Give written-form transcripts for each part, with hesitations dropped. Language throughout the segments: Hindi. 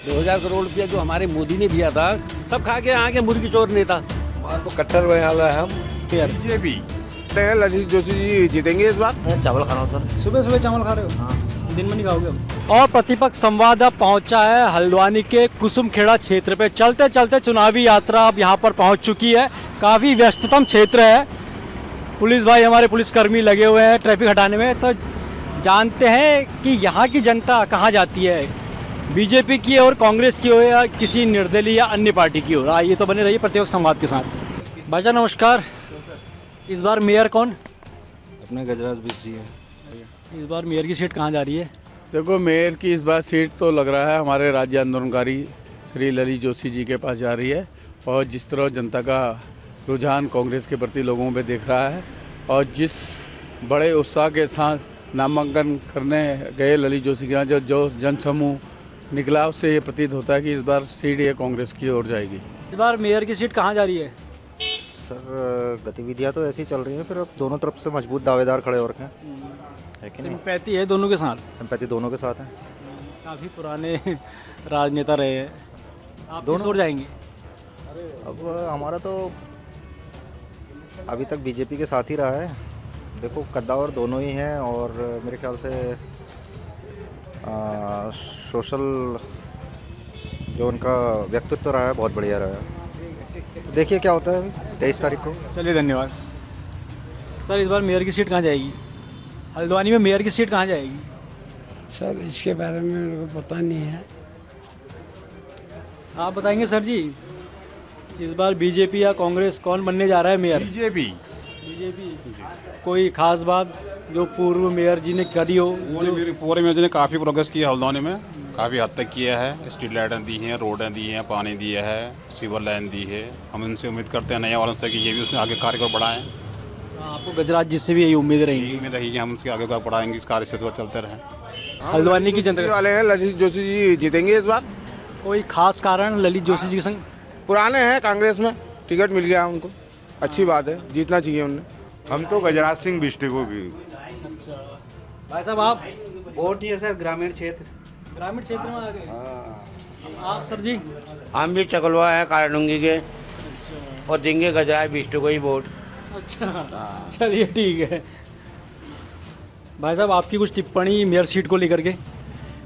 2000 करोड़ रुपया जो हमारे मोदी ने दिया था, सब खा के यहाँ के मुर्गी चोर नेता। तो कट्टर वाला है हम बीजेपी ललित जोशी जी जीतेंगे इस बार। चावल खा रहा हूँ सर। सुबह सुबह चावल खा रहे हो? हाँ। दिन में नहीं खाओगे? और प्रतिपक्ष संवाद अब पहुंचा है हल्द्वानी के कुसुमखेड़ा क्षेत्र पे। चलते चलते चुनावी यात्रा अब यहाँ पर पहुंच चुकी है। काफ़ी व्यस्ततम क्षेत्र है। पुलिस भाई, हमारे पुलिसकर्मी लगे हुए हैं ट्रैफिक हटाने में। तो जानते हैं कि यहाँ की जनता कहाँ जाती है, बीजेपी की और कांग्रेस की हो या किसी निर्दलीय या अन्य पार्टी की हो। आइए तो बने रहिए प्रतिपक्ष संवाद के साथ। भाईजान नमस्कार। इस बार मेयर कौन? अपने गजराज बिस्ट जी है। इस बार मेयर की सीट कहाँ जा रही है? देखो, मेयर की इस बार सीट तो लग रहा है हमारे राज्य आंदोलनकारी श्री ललित जोशी जी के पास जा रही है। और जिस तरह जनता का रुझान कांग्रेस के प्रति लोगों में दिख रहा है और जिस बड़े उत्साह के साथ नामांकन करने गए ललित जोशी के यहाँ जो जनसमूह निकला, उससे ये प्रतीत होता है कि इस बार सीट ये कांग्रेस की ओर जाएगी। इस बार मेयर की सीट कहाँ जा रही है? सर गतिविधियाँ तो ऐसी चल रही हैं, फिर अब दोनों तरफ से मजबूत दावेदार खड़े हो रखे हैं, है कि नहीं? सिंपैथी है दोनों के साथ? संपत्ति दोनों के साथ है। काफ़ी पुराने राजनेता रहे हैं। आप किस ओर जाएंगे? अब हमारा तो अभी तक बीजेपी के साथ ही रहा है। देखो, कद्दावर दोनों ही हैं और मेरे ख्याल से सोशल जो उनका व्यक्तित्व रहा है बहुत बढ़िया रहा है। तो देखिए क्या होता है अभी 23 तारीख को। चलिए, धन्यवाद सर। इस बार मेयर की सीट कहाँ जाएगी? हल्द्वानी में मेयर की सीट कहाँ जाएगी? सर इसके बारे में मेरे को पता नहीं है। आप बताएंगे सर जी। इस बार बीजेपी या कांग्रेस कौन बनने जा रहा है मेयर? बीजेपी। कोई खास बात जो पूर्व मेयर जी ने करी हो? पूरे मेयर जी ने काफ़ी प्रोग्रेस किया हल्द्वानी में, काफ़ी हद तक किया है। स्ट्रीट लाइटें दी हैं, रोडें दी हैं, पानी दिया है, सीवर लाइन दी है। हम इनसे उम्मीद करते हैं नया वालों से कि ये भी उसमें आगे कार्य को बढ़ाएं। आपको गजराज जी से भी यही उम्मीद रहेगी? उम्मीद रही कि हम उसके आगे का बढ़ाएंगे, इस कार्य क्षेत्र पर चलते रहें। हल्द्वानी की जनता वाले हैं ललित जोशी जी जीतेंगे इस बार। कोई खास कारण ललित जोशी जी के संग? पुराने हैं कांग्रेस में, टिकट मिल गया उनको, अच्छी बात है, जीतना चाहिए उन्हें। हम तो गजराज सिंह बिस्टिको की। भाई साहब, आप? वोट ही है सर, ग्रामीण क्षेत्र। ग्रामीण क्षेत्र में आ गए। आप सर जी? हम भी चकलवा है कारडूंगी के और देंगे गजराज बिस्टू को ही वोट। अच्छा, चलिए ठीक है। भाई साहब, आपकी कुछ टिप्पणी मेयर सीट को लेकर के?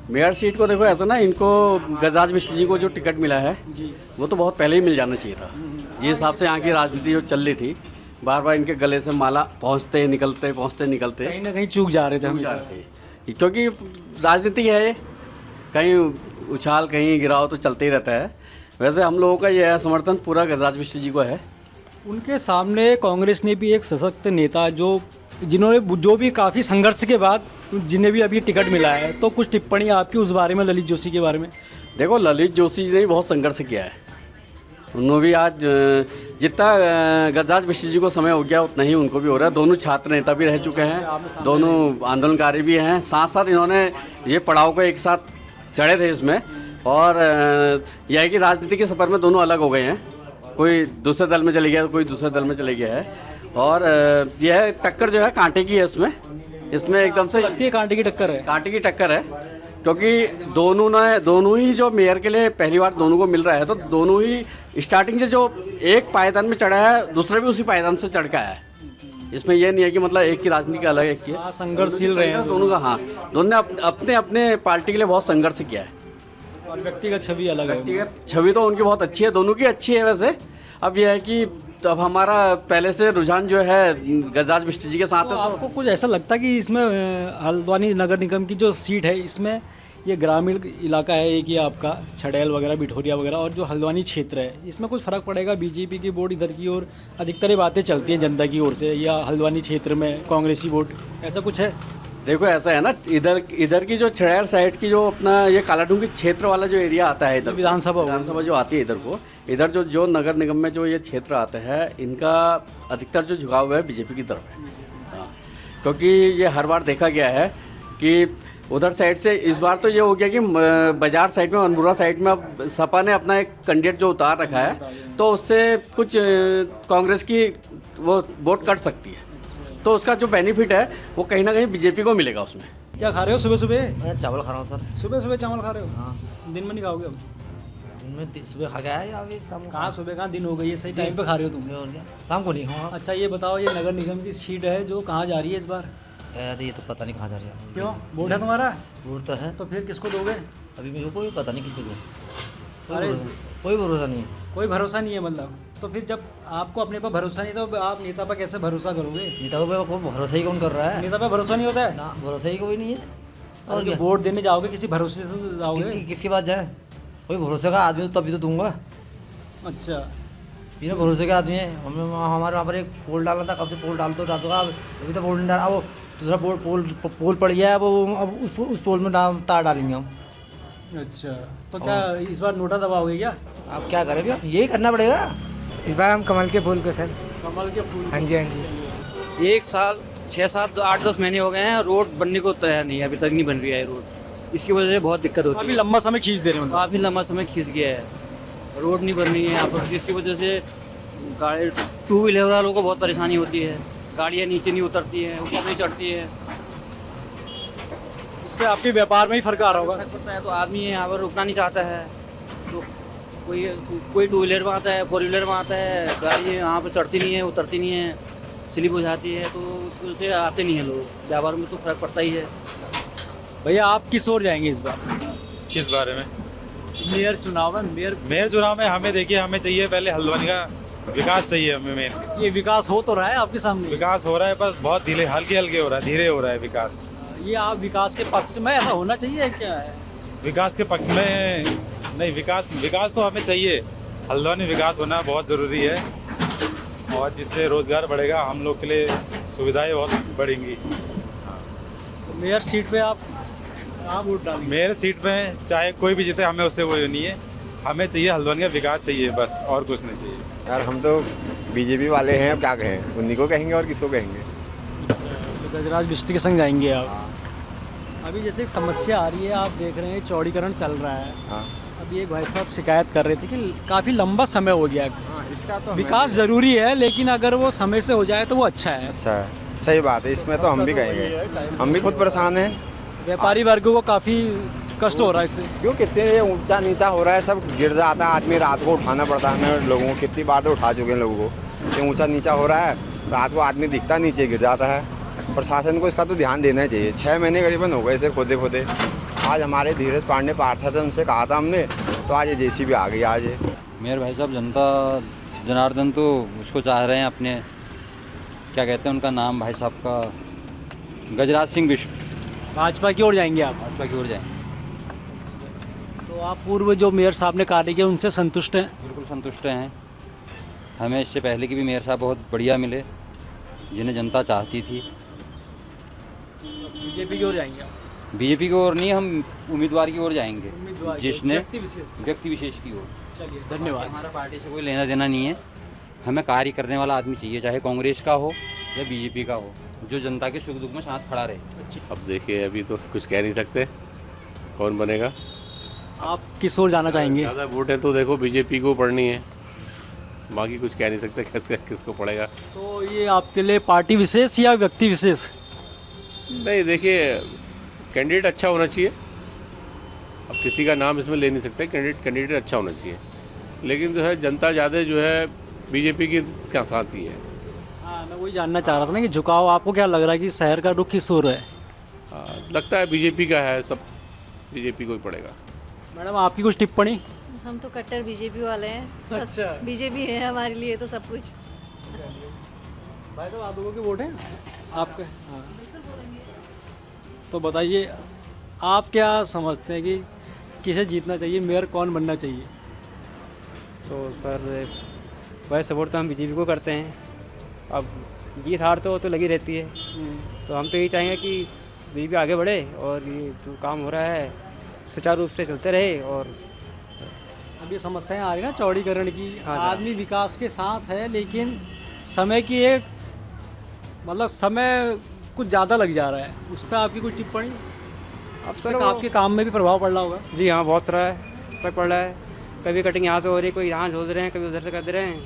मेयर सीट को देखो ऐसा ना, इनको गजराज मिश्र जी को जो टिकट मिला है वो तो बहुत पहले ही मिल जाना चाहिए था। जिस हिसाब से यहाँ की राजनीति जो चल रही थी, बार बार इनके गले से माला पहुँचते निकलते कहीं ना कहीं चूक जा रहे थे हमेशा। क्योंकि राजनीति है ये, कहीं उछाल कहीं गिराव तो चलते ही रहता है। वैसे हम लोगों का यह समर्थन पूरा गजराज मिश्र जी को है। उनके सामने कांग्रेस ने भी एक सशक्त नेता जिन्होंने जो भी काफ़ी संघर्ष के बाद जिन्हें भी अभी टिकट मिला है, तो कुछ टिप्पणी आपकी उस बारे में, ललित जोशी के बारे में? देखो, ललित जोशी जी ने भी बहुत संघर्ष किया है। उन्होंने भी आज जितना गजराज मिश्र जी को समय हो गया उतना ही उनको भी हो रहा है। दोनों छात्र नेता भी रह चुके हैं, दोनों आंदोलनकारी भी हैं। साथ साथ इन्होंने ये पड़ाव को एक साथ चढ़े थे इसमें। और यह है कि राजनीति के सफ़र में दोनों अलग हो गए हैं। कोई दूसरे दल में चले गया, कोई दूसरे दल में चले गया है। और यह टक्कर जो है कांटे की है इसमें एकदम से लगती है कांटे की टक्कर है। कांटे की टक्कर है, क्योंकि दोनों ही जो मेयर के लिए पहली बार दोनों को मिल रहा है, तो दोनों ही स्टार्टिंग से जो एक पायदान में चढ़ा है, दूसरा भी उसी पायदान से चढ़ का है। इसमें यह नहीं है कि मतलब एक की राजनीति का अलग, एक की संघर्षशील रहे हैं दोनों का। हाँ, दोनों ने अपने पार्टी के लिए बहुत संघर्ष किया है। और व्यक्तिगत छवि अलग है। व्यक्तिगत छवि तो उनकी बहुत अच्छी है, दोनों की अच्छी है वैसे। अब यह है कि अब हमारा पहले से रुझान जो है गजराज मिश्र जी के साथ है। तो आपको कुछ ऐसा लगता है कि इसमें हल्द्वानी नगर निगम की जो सीट है, इसमें ये ग्रामीण इलाका है एक, ये आपका छड़ैल वगैरह, बिठोरिया वगैरह, और जो हल्द्वानी क्षेत्र है, इसमें कुछ फ़र्क पड़ेगा? बीजेपी की वोट इधर की ओर अधिकतर ये बातें चलती हैं जनता की ओर से, या हल्द्वानी क्षेत्र में कांग्रेसी वोट, ऐसा कुछ है? देखो, ऐसा है ना, इधर की जो छड़ैल साइड की जो अपना ये कालाडूंगी क्षेत्र वाला जो एरिया आता है, इधर विधानसभा जो आती है इधर जो नगर निगम में जो ये क्षेत्र आते हैं, इनका अधिकतर जो झुकाव है बीजेपी की तरफ है। हाँ, क्योंकि ये हर बार देखा गया है कि उधर साइड से इस बार तो ये हो गया कि बाजार साइड में, अनपुरा साइड में अब सपा ने अपना एक कैंडिडेट जो उतार रखा है, तो उससे कुछ कांग्रेस की वो वोट कट सकती है। तो उसका जो बेनिफिट है वो कहीं ना कहीं बीजेपी को मिलेगा उसमें। क्या खा रहे हो सुबह सुबह? मैं चावल खा रहा हूँ सर। सुबह सुबह चावल खा रहे हो? हाँ, दिन में नहीं खाओगे अब? दिन में सुबह खा गया है या अभी शाम को? कहाँ सुबह, कहाँ दिन हो गई है, सही टाइम पे खा रहे हो तुम? और क्या, शाम को नहीं खाऊंगा। अच्छा ये बताओ, ये नगर निगम की सीट है जो कहाँ जा रही है इस बार? ये तो पता नहीं कहाँ जा रही है। क्यों, वोट है तुम्हारा? वोट तो है, तो फिर किसको दोगे? अभी मेरे को भी पता नहीं किसको दूँ। अरे कोई भरोसा नहीं है। कोई भरोसा नहीं है मतलब? तो फिर जब आपको अपने पर भरोसा नहीं तो आप नेता पर कैसे भरोसा करोगे? नेता को भरोसा ही कौन कर रहा है? नेता पर भरोसा नहीं होता है ना, भरोसा ही कोई नहीं है। और क्या, वोट देने जाओगे किसी भरोसे से तो जाओगे? किसके पास जाए? कोई भरोसे का आदमी तो तभी तो दूंगा। अच्छा, बिना भरोसे के आदमी है। हमारे वहाँ पर एक पोल डालना था, कब से पोल डाल दो अभी तो पोल नहीं डाला। वो दूसरा पोल पड़ गया है, वो अब उस पोल में तार डालेंगे हम। अच्छा तो क्या इस बार नोटा दबाओगे क्या? आप क्या करें भैया, यही करना पड़ेगा। इस बार हम कमल के फूल को सर। कमल के फूल? हाँ जी, हाँ जी। 1 साल 6, 7, 8, 10 महीने हो गए हैं, रोड बनने को तैयार नहीं है, अभी तक नहीं बन रही है रोड। इसकी वजह से बहुत दिक्कत होती है। काफ़ी लंबा समय खींच दे रहे हो? काफ़ी लंबा समय खींच गया है, रोड नहीं बन रही है यहाँ पर, जिसकी वजह से गाड़ी 2 व्हीलर वालों को बहुत परेशानी होती है। गाड़ियाँ नीचे नहीं उतरती हैं, ऊपर नहीं चढ़ती है। उससे आपके व्यापार में ही फर्क आ रहा होगा। फर्क पड़ता है, तो आदमी यहाँ पर रुकना नहीं चाहता है। तो कोई 2 व्हीलर में आता है, 4 व्हीलर में आता है, गाड़ी यहाँ पर चढ़ती नहीं है, उतरती नहीं है, स्लिप हो जाती है, तो उस वजह से आते नहीं हैं लोग। व्यापार में तो फर्क पड़ता ही है। भैया आप किस ओर जाएंगे इस बार? किस बारे में? मेयर चुनाव में? मेयर चुनाव में हमें देखिए, हमें चाहिए पहले हल्द्वानी का विकास चाहिए हमें। मेन ये विकास हो तो रहा है आपके सामने? विकास हो रहा है, बस बहुत धीरे हल्के हल्के हो रहा है, धीरे हो रहा है विकास। ये आप विकास के पक्ष में, ऐसा होना चाहिए क्या है? विकास के पक्ष में नहीं, विकास तो हमें चाहिए। हल्द्वानी विकास होना बहुत ज़रूरी है, और जिससे रोज़गार बढ़ेगा, हम लोग के लिए सुविधाएं बहुत बढ़ेंगी। तो मेयर सीट पे आप वोट डालेंगे? मेयर सीट पे चाहे कोई भी जीते, हमें उससे वो नहीं है। हमें चाहिए हल्द्वानी का विकास चाहिए, बस, और कुछ नहीं चाहिए। यार हम तो बीजेपी वाले हैं, अब क्या कहें, उन्हीं को कहेंगे और किसको कहेंगे। तो गजराज बिष्ट के संग जाएंगे आप? अभी जैसे एक समस्या आ रही है, आप देख रहे हैं चौड़ीकरण चल रहा है। हाँ, अभी एक भाई साहब शिकायत कर रहे थे कि काफ़ी लंबा समय हो गया। हाँ, इसका तो विकास ज़रूरी है, लेकिन अगर वो समय से हो जाए तो वो अच्छा है। अच्छा है, सही बात है, इसमें तो हम भी कहेंगे, हम भी खुद परेशान हैं। व्यापारी वर्ग को काफ़ी कष्ट हो रहा है इससे। क्यों, कितने ये ऊंचा नीचा हो रहा है, सब गिर जाता है, आदमी रात को उठाना पड़ता है हमें लोगों को। कितनी बार तो उठा चुके हैं लोगों को। ये ऊंचा नीचा हो रहा है, रात को आदमी दिखता नीचे गिर जाता है। प्रशासन को इसका तो ध्यान देना चाहिए। 6 महीने करीबन हो गए इसे खोदे खोदे। आज हमारे धीरज पांडे पार्षद हैं, उनसे कहा था हमने, तो आज ये जेसीबी आ गई। आज ये मेयर भाई साहब, जनता जनार्दन तो उसको चाह रहे हैं, अपने क्या कहते हैं उनका नाम भाई साहब का, गजराज सिंह बिष्ट। भाजपा की ओर जाएंगे आप? भाजपा की ओर जाएंगे। तो आप पूर्व जो मेयर साहब ने कार्य किया उनसे संतुष्ट हैं? बिल्कुल संतुष्ट हैं। हमें इससे पहले की भी मेयर साहब बहुत बढ़िया मिले, जिन्हें जनता चाहती थी। बीजेपी की ओर जाएंगे आप? बीजेपी की ओर नहीं, हम उम्मीदवार की ओर जाएंगे, उम्मीदवार जिसने व्यक्ति विशेष की ओर। चलिए, धन्यवाद। हमारा पार्टी से कोई लेना देना नहीं है, हमें कार्य करने वाला आदमी चाहिए, चाहे कांग्रेस का हो या बीजेपी का हो, जो जनता के सुख दुख में साथ खड़ा रहे। अब देखिए, अभी तो कुछ कह नहीं सकते कौन बनेगा। आप किस ओर जाना चाहेंगे? ज़्यादा वोट है तो देखो बीजेपी को पड़नी है, बाकी कुछ कह नहीं सकते किसको पड़ेगा। तो ये आपके लिए पार्टी विशेष या व्यक्ति विशेष? नहीं, देखिए, कैंडिडेट अच्छा होना चाहिए। अब किसी का नाम इसमें ले नहीं सकते, कैंडिडेट अच्छा होना चाहिए, लेकिन जो है जनता ज़्यादा जो है बीजेपी की क्या साथ ही है। हाँ, मैं वही जानना चाह रहा था ना कि झुकाव आपको क्या लग रहा है कि शहर का रुख किस ओर है? लगता है बीजेपी का है, सब बीजेपी को ही पड़ेगा। मैडम आपकी कुछ टिप्पणी? हम तो कट्टर बीजेपी वाले हैं। अच्छा, बीजेपी है हमारे लिए तो सब कुछ। भाई साहब आप लोगों के वोट हैं आपके? हाँ, तो बताइए, आप क्या समझते हैं कि किसे जीतना चाहिए, मेयर कौन बनना चाहिए? तो सर वैसे सपोर्ट तो हम बीजेपी को करते हैं। अब जीत हार तो लगी रहती है, तो हम तो यही चाहेंगे कि बीजेपी आगे बढ़े और ये जो काम हो रहा है सुचारू रूप से चलते रहे। और अब ये समस्याएं आ रही ना चौड़ीकरण की। हाँ सर। आदमी विकास के साथ है, लेकिन समय की एक मतलब समय कुछ ज़्यादा लग जा रहा है, उस पर आपकी कुछ टिप्पणी? अब इससे सर आपके काम में भी प्रभाव पड़ रहा होगा? जी हाँ, बहुत तरह है, पड़ रहा है। कभी कटिंग यहाँ से हो रही है, कोई यहाँ झोल रहे हैं, कभी उधर से कर दे रहे हैं,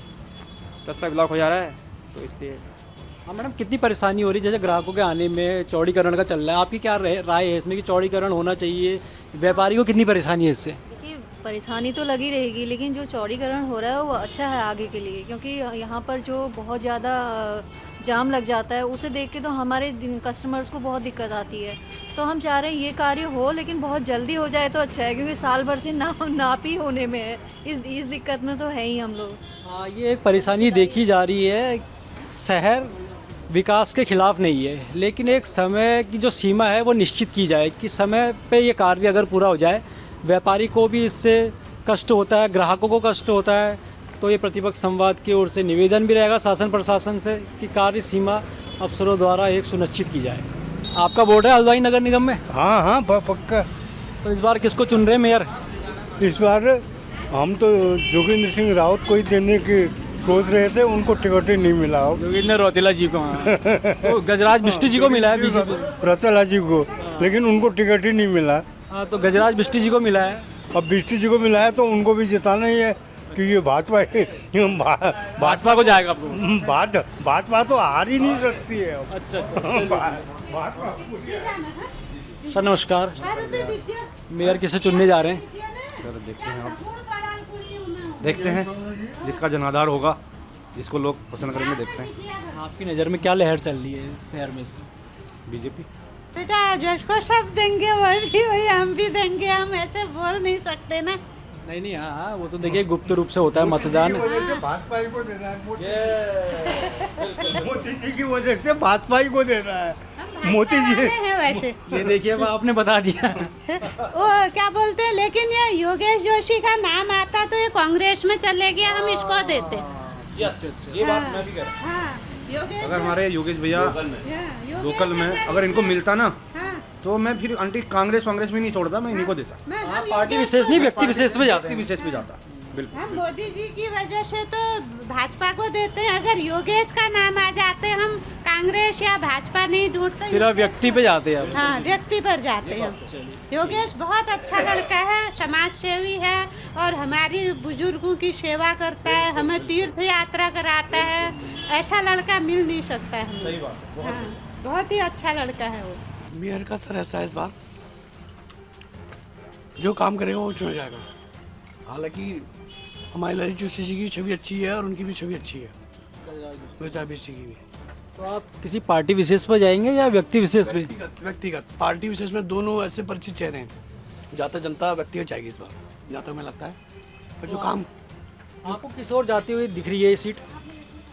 रास्ता ब्लॉक हो जा रहा है, तो इसलिए हाँ मैडम, कितनी परेशानी हो रही है जैसे ग्राहकों के आने में? चौड़ीकरण का चल रहा है, आपकी क्या राय है इसमें कि चौड़ीकरण होना चाहिए? व्यापारी को कितनी परेशानी है इससे? देखिए, परेशानी तो लगी रहेगी, लेकिन जो चौड़ीकरण हो रहा है वो अच्छा है आगे के लिए, क्योंकि यहाँ पर जो बहुत ज़्यादा जाम लग जाता है उसे देख के तो हमारे कस्टमर्स को बहुत दिक्कत आती है। तो हम चाह रहे हैं ये कार्य हो, लेकिन बहुत जल्दी हो जाए तो अच्छा है, क्योंकि साल भर से नापी होने में है। इस दिक्कत में तो है ही हम लोग। हाँ, ये एक परेशानी देखी जा रही है। शहर विकास के खिलाफ नहीं है, लेकिन एक समय की जो सीमा है वो निश्चित की जाए कि समय पे ये कार्य अगर पूरा हो जाए, व्यापारी को भी इससे कष्ट होता है, ग्राहकों को कष्ट होता है। तो ये प्रतिपक्ष संवाद की ओर से निवेदन भी रहेगा शासन प्रशासन से कि कार्य सीमा अफसरों द्वारा एक सुनिश्चित की जाए। आपका वोट है हल्द्वानी नगर निगम में? हाँ हाँ पक्का। तो इस बार किसको चुन रहे हैं मेयर? इस बार हम तो जोगेंद्र सिंह रावत को ही देने की सोच रहे थे, उनको टिकट ही नहीं मिला। जोगेंद्र रौतेला जी को। तो गजराज बिष्टी जी को मिला है बीजेपी? रौतेला जी को, लेकिन उनको टिकट ही नहीं मिला। हाँ, तो गजराज बिष्टी जी को मिला है। अब बिष्टी जी को मिला है तो उनको भी जिताना ही है, क्योंकि ये भाजपा को जाएगा आपको? भाजपा तो हार ही नहीं सकती है। अच्छा। सर नमस्कार, मेयर किसे चुनने जा रहे हैं? सर देखते हैं जिसका जनाधार होगा, जिसको लोग पसंद करेंगे, देखते हैं। आपकी नज़र में क्या लहर चल रही है शहर में से? बीजेपी। बेटा जिसको सब देंगे वही हम भी देंगे, हम ऐसे बोल नहीं सकते ना। नहीं, हाँ, वो तो देखिए गुप्त रूप से होता है मतदान। भाजपा ही को देना है, मोदी जी की वजह से भाजपा ही को देना है। मोदी जी है वैसे। ये देखिए, अब आपने बता दिया। वो क्या बोलते हैं, लेकिन ये योगेश जोशी का नाम आता तो ये कांग्रेस में चले गया, हम इसको देते। ये बात मैं भी कह रहा हूँ। अगर हमारे योगेश भैया लोकल में अगर इनको मिलता ना, तो मैं फिर अंटी कांग्रेस में नहीं छोड़ता, मैं इन्हीं को देता। पार्टी विशेष नहीं, व्यक्ति विशेष पे जाता है। विशेष पे जाता, बिल्कुल। हम मोदी जी की वजह से तो भाजपा को देते हैं। अगर योगेश का नाम आ जाते, हम कांग्रेस या भाजपा नहीं ढूंढते, फिर आप व्यक्ति पे जाते हैं। हाँ, व्यक्ति पर जाते हैं। योगेश बहुत अच्छा लड़का है, समाज सेवी है और हमारी बुजुर्गों की सेवा करता है, हमें तीर्थ यात्रा कराता है। ऐसा लड़का मिल नहीं सकता है। सही बात। हाँ, बहुत ही अच्छा लड़का है वो। मेयर का सर ऐसा है, इस बार जो काम करेगा वो चुना जाएगा। हालांकि हमारे ललित जोशी जी की छवि अच्छी है और उनकी भी छवि अच्छी है, गजराज बिष्टी की भी। तो आप किसी पार्टी विशेष पर जाएंगे या व्यक्ति विशेष पे? व्यक्तिगत। पार्टी विशेष में दोनों ऐसे परिचित चेहरे हैं, ज़्यादा जनता व्यक्तिगत जाएगी इस बार, जहाँ तक हमें लगता है। और जो काम आपको किस ओर जाती हुई दिख रही है ये सीट?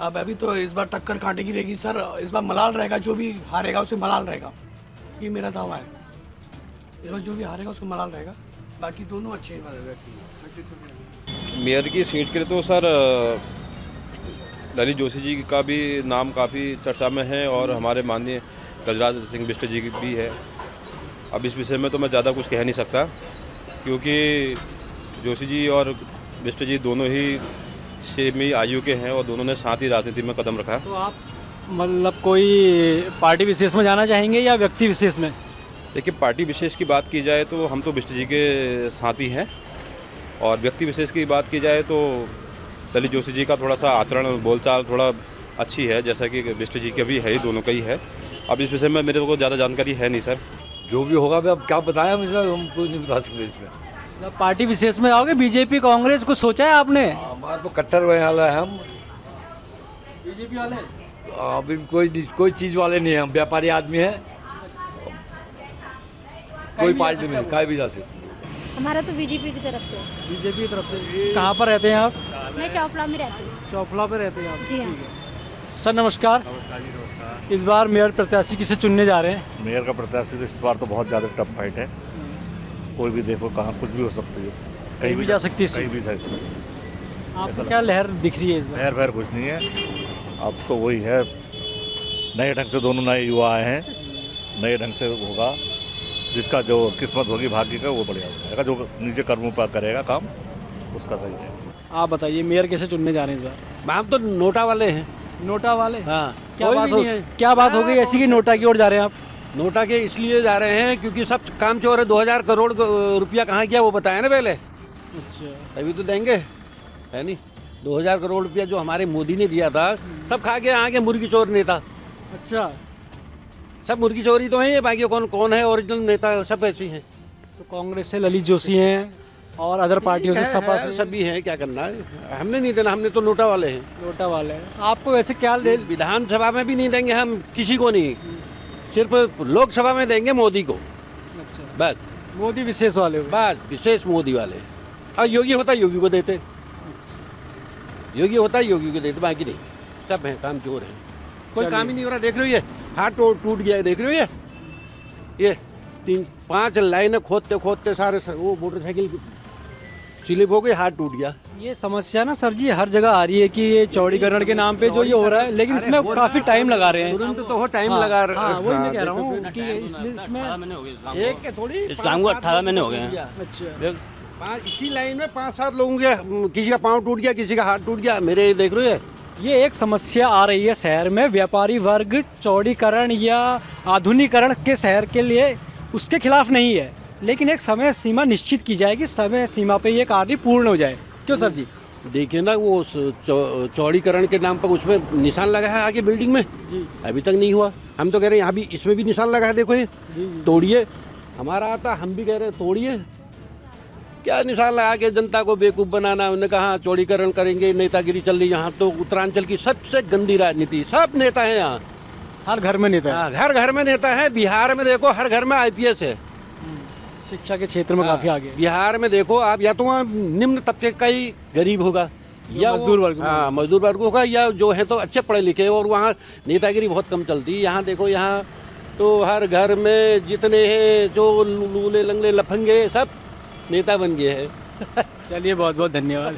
अब अभी तो इस बार टक्कर कांटे की रहेगी सर। इस बार मलाल रहेगा, जो भी हारेगा उसे मलाल रहेगा, ये मेरा दावा है। इस बार जो भी हारेगा उसको मलाल रहेगा, बाकी दोनों अच्छे व्यक्ति। मेयर की सीट के लिए तो सर ललित जोशी जी का भी नाम काफ़ी चर्चा में है और हमारे माननीय गजराज सिंह बिष्ट जी की भी है। अब इस विषय में तो मैं ज़्यादा कुछ कह नहीं सकता, क्योंकि जोशी जी और बिष्ट जी दोनों ही सेम ही आयु के हैं और दोनों ने साथ ही राजनीति में कदम रखा। तो आप मतलब कोई पार्टी विशेष में जाना चाहेंगे या व्यक्ति विशेष में? देखिए, पार्टी विशेष की बात की जाए तो हम तो बिष्ट जी के साथी हैं, और व्यक्ति विशेष की बात की जाए तो ललित जोशी जी का थोड़ा सा आचरण बोलचाल थोड़ा अच्छी है, जैसा कि बिष्ट जी के भी है ही, दोनों का ही है। अब इस विषय में मेरे को ज़्यादा जानकारी है नहीं सर। जो भी होगा अब क्या बताएं, हम इसमें हम कुछ नहीं बता सकते इसमें। पार्टी विशेष में आओगे? बीजेपी कांग्रेस को सोचा है आपने? हमारा तो कट्टर वाला है, हम बीजेपी वाले अभी कोई चीज़ वाले नहीं है, हम व्यापारी आदमी है, कोई पार्टी में कहीं भी जा सकते। हमारा तो बीजेपी की तरफ से। बीजेपी की तरफ से। कहाँ पर रहते हैं आप? मैं चौपला में रहती हूँ। चौपला पे रहते हैं आप? जी हाँ। सर नमस्कार। इस बार मेयर प्रत्याशी किसे चुनने जा रहे हैं? मेयर का प्रत्याशी तो इस बार तो बहुत ज़्यादा टफ फाइट है। कोई भी देखो, कहाँ कुछ भी हो सकती है, कहीं भी जा सकती है, कहीं भी जा सकती है। आपको क्या लहर दिख रही है इस बार? लहर कुछ नहीं है, अब तो वही है, नए ढंग से दोनों नए युवा आए हैं, नए ढंग से होगा, जिसका जो किस्मत होगी भाग्य का वो बढ़िया हो जाएगा, जो निजी कर्मों पर करेगा काम उसका सही है। आप बताइए मेयर कैसे चुनने जा रहे हैं इस बार? हम तो नोटा वाले हैं। नोटा वाले? हाँ। क्या बात हो गई ऐसी कि नोटा की ओर जा रहे हैं आप? नोटा के इसलिए जा रहे हैं क्योंकि सब काम चोर है। 2000 करोड़ रुपया कहाँ गया वो बताया ना पहले। अच्छा, तभी तो देंगे, है नहीं? 2000 करोड़ रुपया जो हमारे मोदी ने दिया था, सब खा के यहाँ के मुर्गी चोर नेता। अच्छा, सब मुर्गी चोरी तो है ये, बाकी कौन कौन है ओरिजिनल नेता, सब ऐसे ही हैं। तो कांग्रेस से ललित जोशी हैं और अदर पार्टियों से सपा से सभी हैं, क्या करना है, हमने नहीं देना, हमने तो नोटा वाले हैं। नोटा वाले हैं। आपको वैसे क्या विधानसभा में भी नहीं देंगे हम किसी को नहीं, सिर्फ लोकसभा में देंगे मोदी को। अच्छा, बस मोदी विशेष वाले हो। बस विशेष मोदी वाले। और योगी होता योगी को देते, योगी होता योगी को देते, बाकी नहीं। सब हैं काम चोर हैं, कोई काम ही नहीं हो रहा। देख लो ये हाथ टूट गया है, देख लो ये 3-5 लाइनें खोदते खोदते सारे वो मोटरसाइकिल स्लिप हो गई, हाथ टूट गया। ये समस्या ना सर जी हर जगह आ रही है कि ये चौड़ीकरण के नाम पे जो ये हो रहा है, लेकिन इसमें काफी टाइम लगा रहे हैं। तुरंत तो हो टाइम लगा रहे हैं। वही मैं कह रहा हूँ कि इसमें एक थोड़ी इस काम को 18 महीने हो गए हैं। अच्छा, इसी लाइन में 5-7 लोगों के किसी का पाँव टूट गया, किसी का हाथ टूट गया। मेरे देख रहे हो ये एक समस्या आ रही है शहर में। व्यापारी वर्ग चौड़ीकरण या आधुनिकीकरण के शहर के लिए उसके खिलाफ नहीं है, लेकिन एक समय सीमा निश्चित की जाए कि समय सीमा पे ये कार्य पूर्ण हो जाए। क्यों सर जी? देखिए ना वो चौड़ीकरण के नाम पर उसमें निशान लगा है आगे बिल्डिंग में जी, अभी तक नहीं हुआ। हम तो कह रहे हैं यहाँ भी इसमें भी निशान लगा है, देखो ये तोड़िए। हमारा आता, हम भी कह रहे हैं तोड़िए। क्या निशान लगा के जनता को बेवकूफ़ बनाना। उन्होंने कहा चौड़ीकरण करेंगे, नेतागिरी चल रही। यहाँ तो उत्तरांचल की सबसे गंदी राजनीति, सब नेता है यहाँ, हर घर में नेता है। हर घर में नेता है। बिहार में देखो हर घर में IPS है, शिक्षा के क्षेत्र में काफी आगे। बिहार में देखो आप, या तो वहाँ निम्न तबके का ही गरीब होगा या मजदूर वर्ग, हाँ मजदूर वर्ग होगा, या जो है तो अच्छे पढ़े लिखे, और वहाँ नेतागिरी बहुत कम चलती है। यहाँ देखो, यहाँ तो हर घर में जितने हैं जो लूले लंगड़े लफंगे सब नेता बन गए हैं। चलिए बहुत बहुत धन्यवाद।